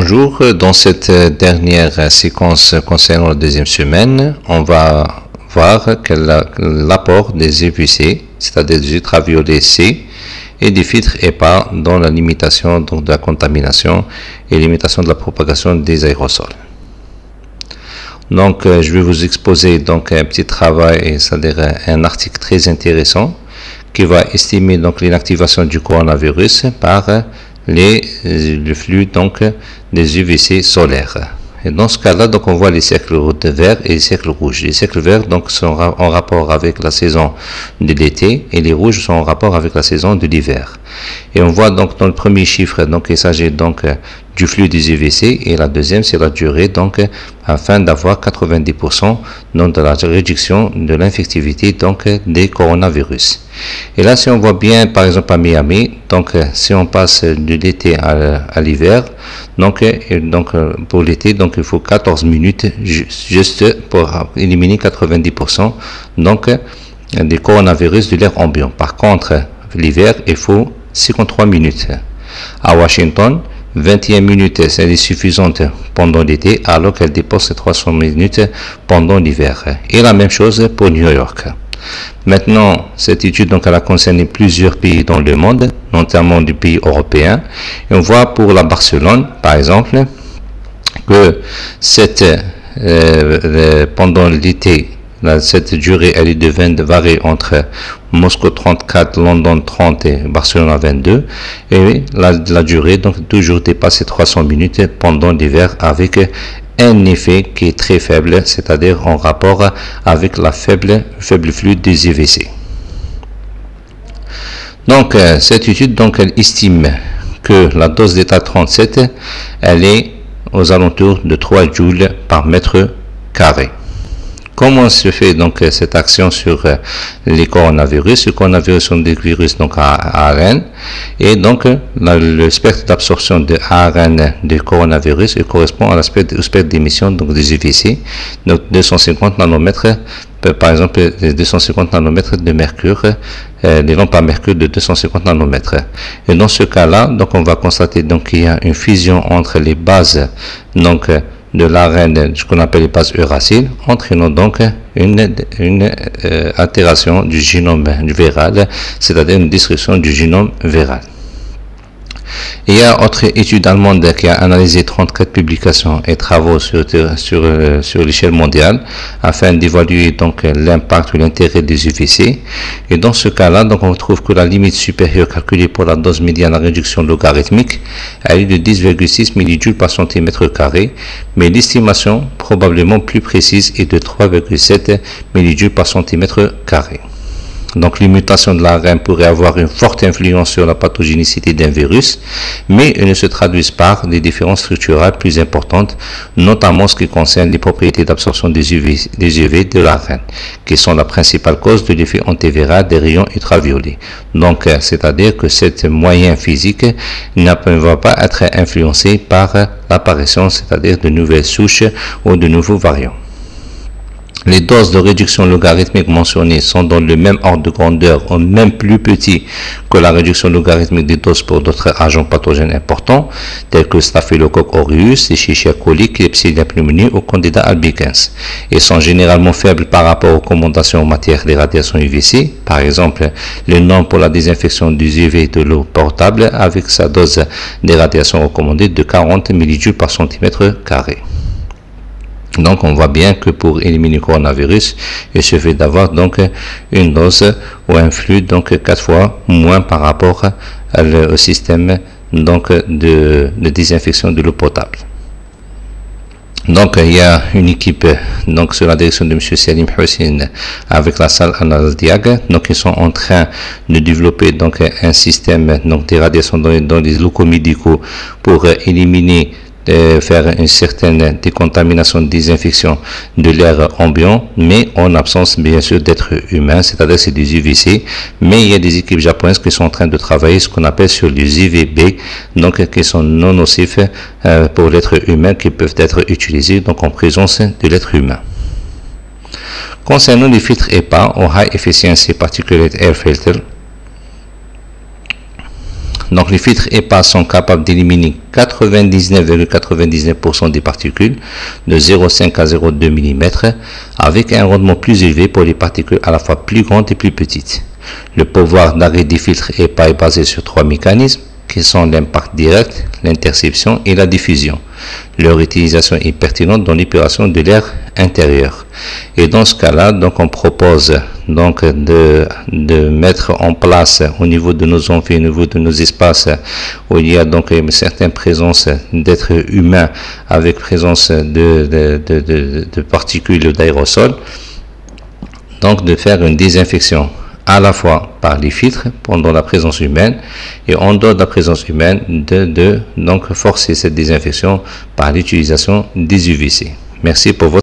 Bonjour, dans cette dernière séquence concernant la deuxième semaine, on va voir l'apport des UVC, c'est-à-dire des ultraviolets C et des filtres EPA dans la limitation donc, de la contamination et limitation de la propagation des aérosols. Donc je vais vous exposer donc un petit travail, c'est-à-dire un article très intéressant qui va estimer donc l'inactivation du coronavirus par le flux donc des UVC solaires. Et dans ce cas-là, donc on voit les cercles verts et les cercles rouges. Les cercles verts donc sont en rapport avec la saison de l'été et les rouges sont en rapport avec la saison de l'hiver. Et on voit donc dans le premier chiffre donc il s'agit donc du flux des UVC et la deuxième c'est la durée donc afin d'avoir 90% donc de la réduction de l'infectivité donc des coronavirus. Et là si on voit bien par exemple à Miami, donc si on passe de l'été à l'hiver, donc pour l'été donc il faut 14 minutes juste pour éliminer 90% donc des coronavirus de l'air ambiant. Par contre l'hiver il faut 53 minutes. À Washington 21 minutes, c'est suffisante pendant l'été, alors qu'elle dépasse 300 minutes pendant l'hiver. Et la même chose pour New York. Maintenant, cette étude donc, elle a concerné plusieurs pays dans le monde, notamment des pays européens. Et on voit pour la Barcelone, par exemple, que pendant l'été, cette durée elle est de varie entre Moscou 34, London 30 et Barcelone 22 et la durée donc toujours dépasse 300 minutes pendant l'hiver avec un effet qui est très faible, c'est-à-dire en rapport avec la faible flux des UVC. Donc cette étude donc elle estime que la dose d'état 37 elle est aux alentours de 3 joules par mètre carré. Comment se fait donc cette action sur les coronavirus? Les coronavirus sont des virus donc à ARN et donc le spectre d'absorption de ARN du coronavirus correspond au spectre d'émission donc des UVC, donc 250 nanomètres, par exemple les 250 nanomètres de mercure, les lampes à mercure de 250 nanomètres. Et dans ce cas-là, donc on va constater donc qu'il y a une fusion entre les bases donc de l'ARN, ce qu'on appelle les bases uraciles, entraînant donc une altération du génome viral, c'est-à-dire une destruction du génome viral. Il y a autre étude allemande qui a analysé 34 publications et travaux sur l'échelle mondiale afin d'évaluer donc l'impact ou l'intérêt des UVC. Et dans ce cas-là, donc on trouve que la limite supérieure calculée pour la dose médiane à réduction logarithmique est de 10,6 millijoules par centimètre carré, mais l'estimation probablement plus précise est de 3,7 millijoules par centimètre carré. Donc, les mutations de l'ARN pourraient avoir une forte influence sur la pathogénicité d'un virus, mais elles ne se traduisent pas par des différences structurelles plus importantes, notamment en ce qui concerne les propriétés d'absorption des UV de l'ARN, qui sont la principale cause de l'effet antiviral des rayons ultraviolets. Donc, c'est-à-dire que cette moyen physique ne va pas être influencé par l'apparition, c'est-à-dire de nouvelles souches ou de nouveaux variants. Les doses de réduction logarithmique mentionnées sont dans le même ordre de grandeur ou même plus petit que la réduction logarithmique des doses pour d'autres agents pathogènes importants tels que Staphylococcus aureus, Escherichia coli, Klebsiella pneumoniae ou Candida albicans et sont généralement faibles par rapport aux recommandations en matière des radiations UVC. Par exemple, le nombre pour la désinfection des UV de l'eau potable avec sa dose des radiations recommandées de 40 millijoules par centimètre carré. Donc on voit bien que pour éliminer le coronavirus, il suffit d'avoir donc une dose ou un flux donc 4 fois moins par rapport au système donc de désinfection de l'eau potable. Donc il y a une équipe donc sous la direction de M. Salim Hussein avec la salle Al-Diag, donc ils sont en train de développer donc un système donc d'irradiation dans les locaux médicaux pour éliminer faire une certaine décontamination, désinfection de l'air ambiant, mais en absence bien sûr d'êtres humains, c'est-à-dire c'est des UVC, mais il y a des équipes japonaises qui sont en train de travailler ce qu'on appelle sur les UVB, donc qui sont non nocifs pour l'être humain, qui peuvent être utilisés donc en présence de l'être humain. Concernant les filtres EPA, ou High Efficiency Particulate Air Filter, Donc les filtres EPA sont capables d'éliminer 99,99% des particules de 0,5 à 0,2 mm avec un rendement plus élevé pour les particules à la fois plus grandes et plus petites. Le pouvoir d'arrêt des filtres EPA est basé sur 3 mécanismes qui sont l'impact direct, l'interception et la diffusion. Leur utilisation est pertinente dans l'épuration de l'air intérieur. Et dans ce cas-là, donc on propose donc de mettre en place au niveau de nos amphis, au niveau de nos espaces où il y a donc une certaine présence d'êtres humains avec présence de particules d'aérosols, donc de faire une désinfection à la fois par les filtres pendant la présence humaine et en dehors de la présence humaine donc forcer cette désinfection par l'utilisation des UVC. Merci pour votre